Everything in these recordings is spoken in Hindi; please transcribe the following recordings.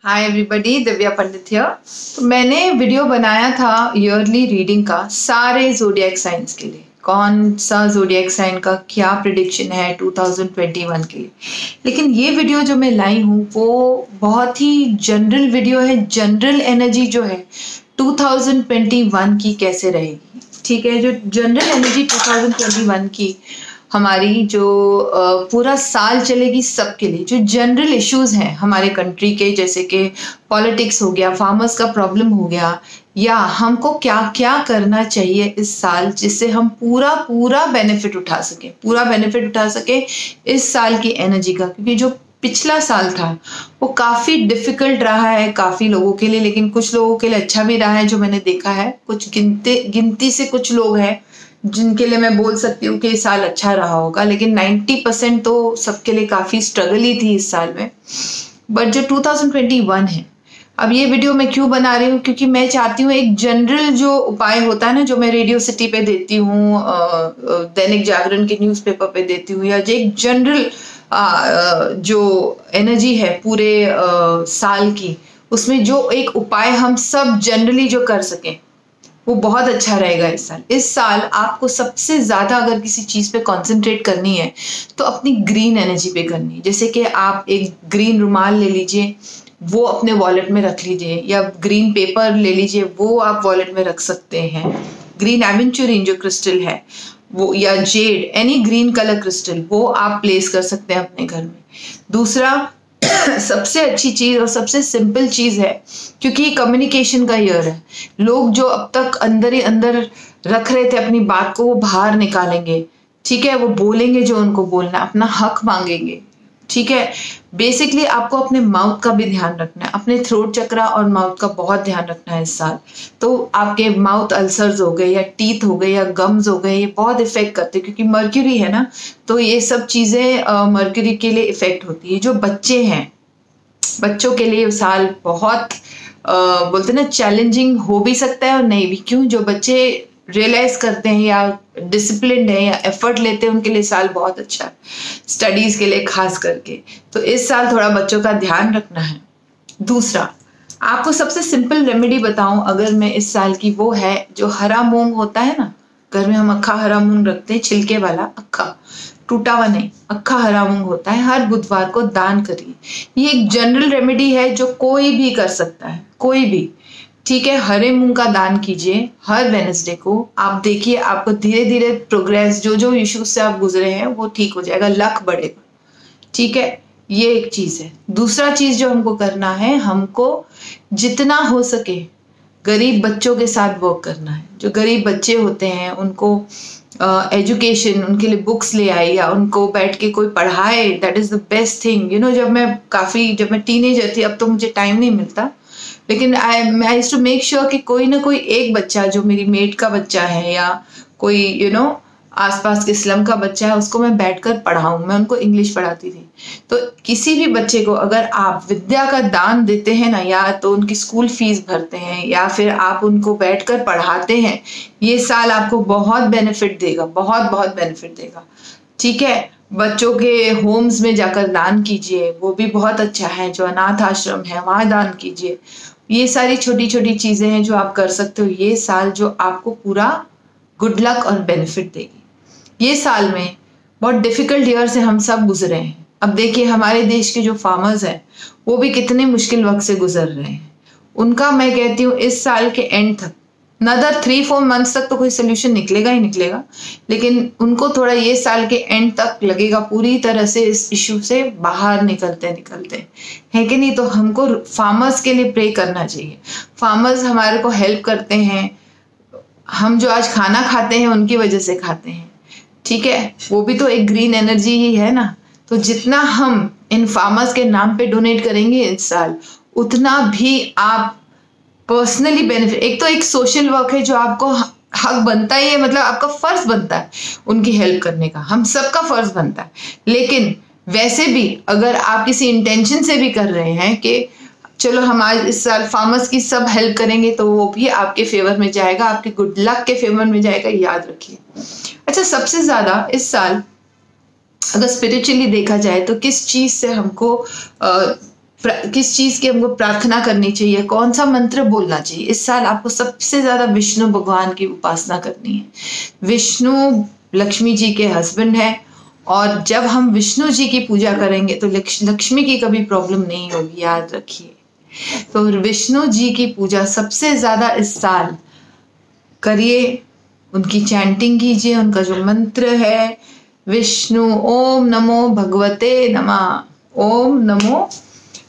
Hi everybody, Divya Pandit here. तो मैंने वीडियो बनाया था ईयरली रीडिंग का सारे ज़ोडिएक साइंस के लिए, कौन सा ज़ोडिएक साइन का क्या प्रिडिक्शन है 2021 के लिए। लेकिन ये वीडियो जो मैं लाई हूँ वो बहुत ही जनरल वीडियो है। जनरल एनर्जी जो है 2021 की कैसे रहेगी, ठीक है। जो जनरल एनर्जी 2021 की हमारी जो पूरा साल चलेगी सबके लिए, जो जनरल इश्यूज हैं हमारे कंट्री के, जैसे कि पॉलिटिक्स हो गया, फार्मर्स का प्रॉब्लम हो गया, या हमको क्या क्या करना चाहिए इस साल जिससे हम पूरा बेनिफिट उठा सके इस साल की एनर्जी का। क्योंकि जो पिछला साल था वो काफ़ी डिफिकल्ट रहा है काफ़ी लोगों के लिए, लेकिन कुछ लोगों के लिए अच्छा भी रहा है। जो मैंने देखा है कुछ गिनती से कुछ लोग हैं जिनके लिए मैं बोल सकती हूँ कि इस साल अच्छा रहा होगा, लेकिन 90% तो सबके लिए काफ़ी स्ट्रगल ही थी इस साल में। बट जो 2021 है, अब ये वीडियो मैं क्यों बना रही हूँ, क्योंकि मैं चाहती हूँ एक जनरल जो उपाय होता है ना, जो मैं रेडियो सिटी पे देती हूँ, दैनिक जागरण के न्यूज़पेपर पे देती हूँ, या जो एक जनरल जो एनर्जी है पूरे साल की, उसमें जो एक उपाय हम सब जनरली जो कर सकें वो बहुत अच्छा रहेगा इस साल आपको सबसे ज़्यादा अगर किसी चीज़ पे कंसंट्रेट करनी है तो अपनी ग्रीन एनर्जी पे करनी है। जैसे कि आप एक ग्रीन रुमाल ले लीजिए, वो अपने वॉलेट में रख लीजिए, या ग्रीन पेपर ले लीजिए, वो आप वॉलेट में रख सकते हैं। ग्रीन एवेंचुरिन जो क्रिस्टल है वो, या Z, any green colour crystal, वो आप प्लेस कर सकते हैं अपने घर में। दूसरा सबसे अच्छी चीज और सबसे सिंपल चीज है, क्योंकि कम्युनिकेशन का ईयर है, लोग जो अब तक अंदर ही अंदर रख रहे थे अपनी बात को वो बाहर निकालेंगे, ठीक है। वो बोलेंगे जो उनको बोलना है, अपना हक मांगेंगे, ठीक है। बेसिकली आपको अपने माउथ का भी ध्यान रखना है, अपने थ्रोट चक्रा और माउथ का बहुत ध्यान रखना है इस साल। तो आपके माउथ अल्सर्स हो गए, या टीथ हो गए, या गम्स हो गए, ये बहुत इफेक्ट करते हैं, क्योंकि मर्क्यूरी है ना, तो ये सब चीज़ें मर्क्यूरी के लिए इफेक्ट होती है। जो बच्चे हैं, बच्चों के लिए साल बहुत बोलते ना चैलेंजिंग हो भी सकता है और नहीं भी। क्यों? जो बच्चे रियलाइज करते हैं या डिसिप्लिन्ड है या एफर्ट लेते हैं उनके लिए साल बहुत अच्छा है, स्टडीज के लिए खास करके। तो इस साल थोड़ा बच्चों का ध्यान रखना है। दूसरा, आपको सबसे सिंपल रेमेडी बताऊं अगर मैं इस साल की, वो है जो हरा मूंग होता है ना, घर में हम अक्खा हरा मूंग रखते हैं, छिलके वाला अक्खा, टूटा हुआ नहीं, अक्खा हरा मूंग होता है, हर बुधवार को दान करिए। ये एक जनरल रेमेडी है जो कोई भी कर सकता है, कोई भी, ठीक है। हरे मूंग का दान कीजिए हर वेडनेसडे को। आप देखिए आपको धीरे धीरे प्रोग्रेस, जो इश्यूज से आप गुजरे हैं वो ठीक हो जाएगा, लक बढ़ेगा, ठीक है। ये एक चीज है। दूसरा चीज जो हमको करना है, हमको जितना हो सके गरीब बच्चों के साथ वर्क करना है। जो गरीब बच्चे होते हैं उनको एजुकेशन, उनके लिए बुक्स ले आई या उनको बैठ के कोई पढ़ाए, that is the best thing. You know, जब मैं टीनेजर थी, अब तो मुझे टाइम नहीं मिलता, लेकिन I used to make sure कि कोई ना कोई एक बच्चा, जो मेरी मेट का बच्चा है या कोई आसपास के स्लम का बच्चा है, उसको मैं बैठकर पढ़ाऊं। मैं उनको इंग्लिश पढ़ाती थी। तो किसी भी बच्चे को अगर आप विद्या का दान देते हैं ना, या तो उनकी स्कूल फीस भरते हैं या फिर आप उनको बैठकर पढ़ाते हैं, ये साल आपको बहुत बेनिफिट देगा, बहुत बेनिफिट देगा, ठीक है। बच्चों के होम्स में जाकर दान कीजिए, वो भी बहुत अच्छा है। जो अनाथ आश्रम है वहां दान कीजिए। ये सारी छोटी छोटी चीजें हैं जो आप कर सकते हो ये साल, जो आपको पूरा गुड लक और बेनिफिट देगी। ये साल में बहुत डिफिकल्ट ईयर से हम सब गुजरे हैं। अब देखिए हमारे देश के जो फार्मर्स हैं वो भी कितने मुश्किल वक्त से गुजर रहे हैं। उनका मैं कहती हूँ इस साल के एंड तक, नदर 3-4 मंथ्स तक तो कोई सोल्यूशन निकलेगा ही निकलेगा, लेकिन उनको थोड़ा ये साल के एंड तक लगेगा पूरी तरह से इस इश्यू से बाहर निकलते है कि नहीं। तो हमको फार्मर्स के लिए प्रे करना चाहिए। फार्मर्स हमारे को हेल्प करते हैं, हम जो आज खाना खाते हैं उनकी वजह से खाते हैं, ठीक है। वो भी तो एक ग्रीन एनर्जी ही है ना। तो जितना हम इन फार्मर्स के नाम पे डोनेट करेंगे इस साल, उतना भी आप पर्सनली बेनिफिट, एक तो एक सोशल वर्क है जो आपको हक बनता ही है, मतलब आपका फर्ज बनता है उनकी हेल्प करने का, हम सबका फर्ज बनता है। लेकिन वैसे भी अगर आप किसी इंटेंशन से भी कर रहे हैं कि चलो हम आज इस साल फार्मर्स की सब हेल्प करेंगे, तो वो भी आपके फेवर में जाएगा, आपके गुड लक के फेवर में जाएगा, याद रखिए। अच्छा, सबसे ज्यादा इस साल अगर स्पिरिचुअली देखा जाए तो किस चीज से हमको किस चीज की हमको प्रार्थना करनी चाहिए, कौन सा मंत्र बोलना चाहिए। इस साल आपको सबसे ज्यादा विष्णु भगवान की उपासना करनी है। विष्णु लक्ष्मी जी के हस्बैंड है, और जब हम विष्णु जी की पूजा करेंगे तो लक्ष्मी की कभी प्रॉब्लम नहीं होगी, याद रखिए। तो विष्णु जी की पूजा सबसे ज्यादा इस साल करिए, उनकी चैंटिंग कीजिए। उनका जो मंत्र है विष्णु ओम नमो भगवते नमः, ओम नमो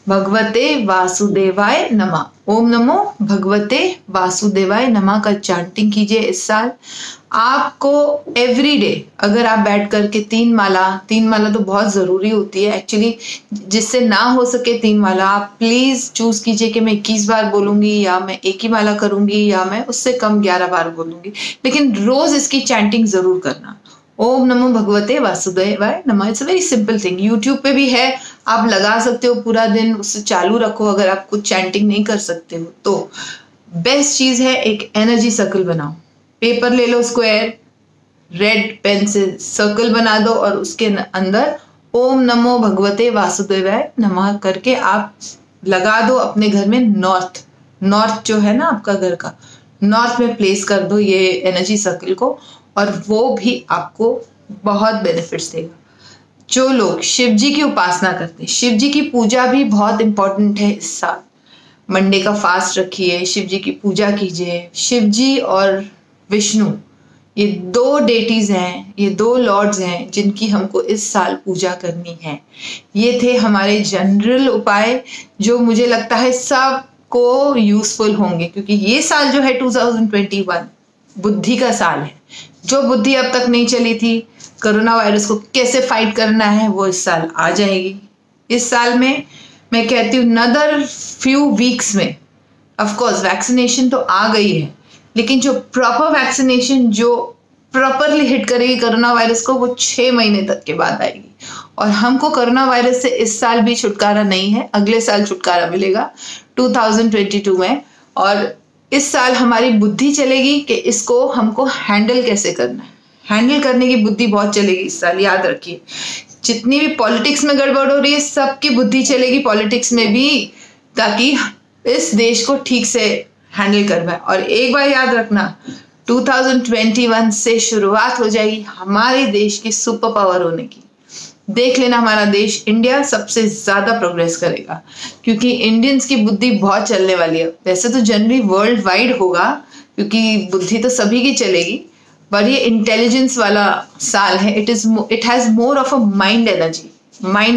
भगवते वासुदेवाय नमः, ओम नमो भगवते वासुदेवाय नमः का चैंटिंग कीजिए। इस साल आपको एवरीडे अगर आप बैठ करके 3 माला तो बहुत ज़रूरी होती है एक्चुअली, जिससे ना हो सके 3 माला आप प्लीज़ चूज़ कीजिए कि मैं 21 बार बोलूँगी, या मैं 1 ही माला करूँगी, या मैं उससे कम 11 बार बोलूँगी, लेकिन रोज़ इसकी चैंटिंग ज़रूर करना। ओम नमो भगवते वासुदेवाय नमः। It's a very simple thing, YouTube पे भी है, आप लगा सकते हो पूरा दिन, उससे चालू रखो। अगर आप कुछ चैंटिंग नहीं कर सकते हो तो बेस्ट चीज़ है एक एनर्जी सर्कल बनाओ। पेपर ले लो स्क्वायर, रेड पेन से सर्कल बना दो और उसके अंदर ओम नमो भगवते वासुदेवाय नमः करके आप लगा दो अपने घर में। नॉर्थ जो है ना आपका घर का, नॉर्थ में प्लेस कर दो ये एनर्जी सर्कल को, और वो भी आपको बहुत बेनिफिट्स देगा। जो लोग शिव जी की उपासना करते हैं, शिव जी की पूजा भी बहुत इंपॉर्टेंट है इस साल। मंडे का फास्ट रखिए, शिव जी की पूजा कीजिए। शिव जी और विष्णु ये 2 डेटीज हैं, ये 2 लॉर्ड्स हैं जिनकी हमको इस साल पूजा करनी है। ये थे हमारे जनरल उपाय जो मुझे लगता है सबको यूजफुल होंगे, क्योंकि ये साल जो है 2021 बुद्धि का साल है। जो बुद्धि अब तक नहीं चली थी, कोरोना वायरस को कैसे फाइट करना है, वो इस साल आ जाएगी। इस साल में मैं कहती हूँ नदर फ्यू वीक्स में, ऑफ कोर्स वैक्सीनेशन तो आ गई है, लेकिन जो प्रॉपर वैक्सीनेशन जो प्रॉपरली हिट करेगी कोरोना वायरस को, वो 6 महीने तक के बाद आएगी। और हमको कोरोना वायरस से इस साल भी छुटकारा नहीं है, अगले साल छुटकारा मिलेगा 2022 में। और इस साल हमारी बुद्धि चलेगी कि इसको हमको हैंडल कैसे करना है। हैंडल करने की बुद्धि बहुत चलेगी इस साल, याद रखिए। जितनी भी पॉलिटिक्स में गड़बड़ हो रही है, सबकी बुद्धि चलेगी पॉलिटिक्स में भी, ताकि इस देश को ठीक से हैंडल कर पाए। और एक बार याद रखना, 2021 से शुरुआत हो जाएगी हमारे देश की सुपर पावर होने की। देख लेना, हमारा देश इंडिया सबसे ज्यादा प्रोग्रेस करेगा, क्योंकि इंडियंस की बुद्धि बहुत चलने वाली है। वैसे तो जनरली वर्ल्ड वाइड होगा, क्योंकि बुद्धि तो सभी की चलेगी, पर ये इंटेलिजेंस वाला साल है। It has more of a mind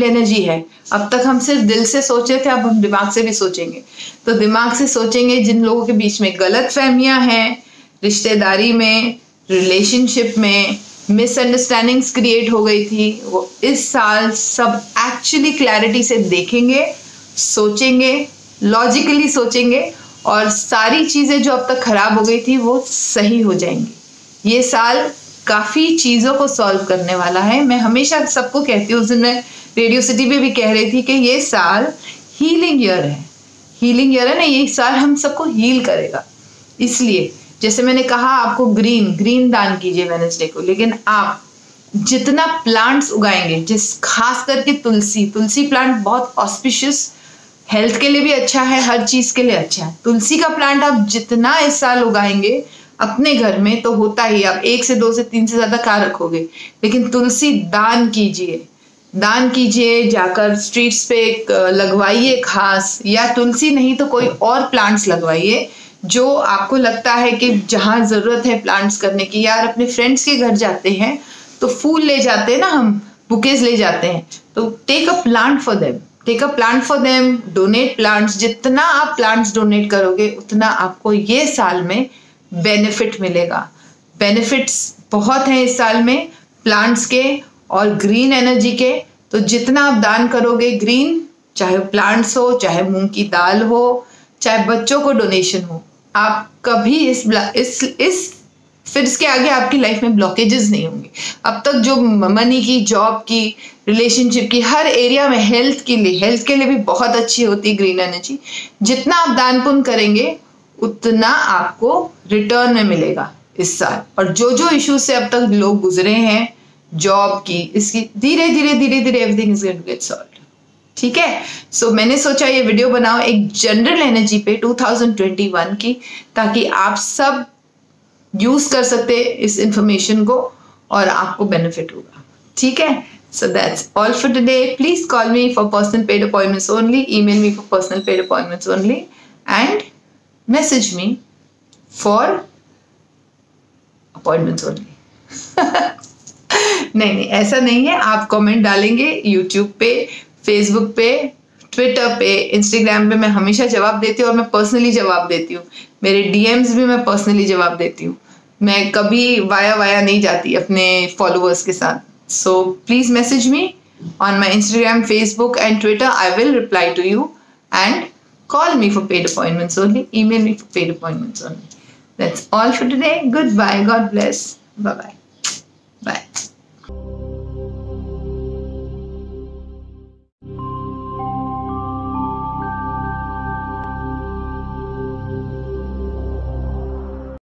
energy है। अब तक हम सिर्फ दिल से सोच रहे थे, अब हम दिमाग से भी सोचेंगे। तो दिमाग से सोचेंगे, जिन लोगों के बीच में गलत फहमियां हैं, रिश्तेदारी में, रिलेशनशिप में मिसअंडरस्टैंडिंग्स क्रिएट हो गई थी, वो इस साल सब एक्चुअली क्लैरिटी से देखेंगे, सोचेंगे, लॉजिकली सोचेंगे, और सारी चीजें जो अब तक खराब हो गई थी वो सही हो जाएंगी। ये साल काफी चीजों को सॉल्व करने वाला है। मैं हमेशा सबको कहती हूँ, उस दिन मैं रेडियो सिटी पे भी कह रही थी कि ये साल हीलिंग ईयर है। हीलिंग ईयर है ना, ये साल हम सबको हील करेगा। इसलिए जैसे मैंने कहा, आपको ग्रीन दान कीजिए वेडनेसडे को, लेकिन आप जितना प्लांट्स उगाएंगे, खास करके तुलसी प्लांट बहुत ऑस्पिशियस, हेल्थ के लिए भी अच्छा है, हर चीज के लिए अच्छा है। तुलसी का प्लांट आप जितना इस साल उगाएंगे अपने घर में, तो होता ही, आप 1 से 2 से 3 से ज्यादा कहाँ रखोगे, लेकिन तुलसी दान कीजिए, जाकर स्ट्रीट्स पे लगवाइए खास, या तुलसी नहीं तो कोई और प्लांट्स लगवाइए जो आपको लगता है कि जहाँ जरूरत है प्लांट्स करने की। यार अपने फ्रेंड्स के घर जाते हैं तो फूल ले जाते हैं ना, हम बुकेज ले जाते हैं, तो take a plant for them, donate plants. जितना आप प्लांट्स डोनेट करोगे उतना आपको ये साल में बेनिफिट मिलेगा। बेनिफिट्स बहुत हैं इस साल में प्लांट्स के और ग्रीन एनर्जी के। तो जितना आप दान करोगे ग्रीन, चाहे प्लांट्स हो, चाहे मूंग की दाल हो, चाहे बच्चों को डोनेशन हो, आप कभी फिर इसके आगे आपकी लाइफ में ब्लॉकेजेस नहीं होंगे। अब तक जो मनी की, जॉब की, रिलेशनशिप की, हर एरिया में, हेल्थ के लिए भी बहुत अच्छी होती है ग्रीन एनर्जी। जितना आप दान पुण्य करेंगे उतना आपको रिटर्न में मिलेगा इस साल। और जो इश्यूज से अब तक लोग गुजरे हैं जॉब की, इसकी धीरे धीरे everything is going to get solved. ठीक है। सो मैंने सोचा ये वीडियो बनाओ एक जनरल एनर्जी पे 2021 की, ताकि आप सब यूज कर सकते इस इंफॉर्मेशन को और आपको बेनिफिट होगा। ठीक है। So that's all for today. Please call me for personal paid appointments only, email me for personal paid appointments only and message me for appointments only. नहीं, ऐसा नहीं है। आप कमेंट डालेंगे यूट्यूब पे, फेसबुक पे, ट्विटर पे, इंस्टाग्राम पे, मैं हमेशा जवाब देती हूँ और मैं पर्सनली जवाब देती हूँ। मेरे डीएम्स भी मैं पर्सनली जवाब देती हूँ। मैं कभी वाया नहीं जाती अपने फॉलोअर्स के साथ। So please message me on my Instagram, Facebook and Twitter. I will reply to you and call me for paid appointments only, email me for paid appointments only. That's all for today. Goodbye. God bless. Bye-bye. Bye.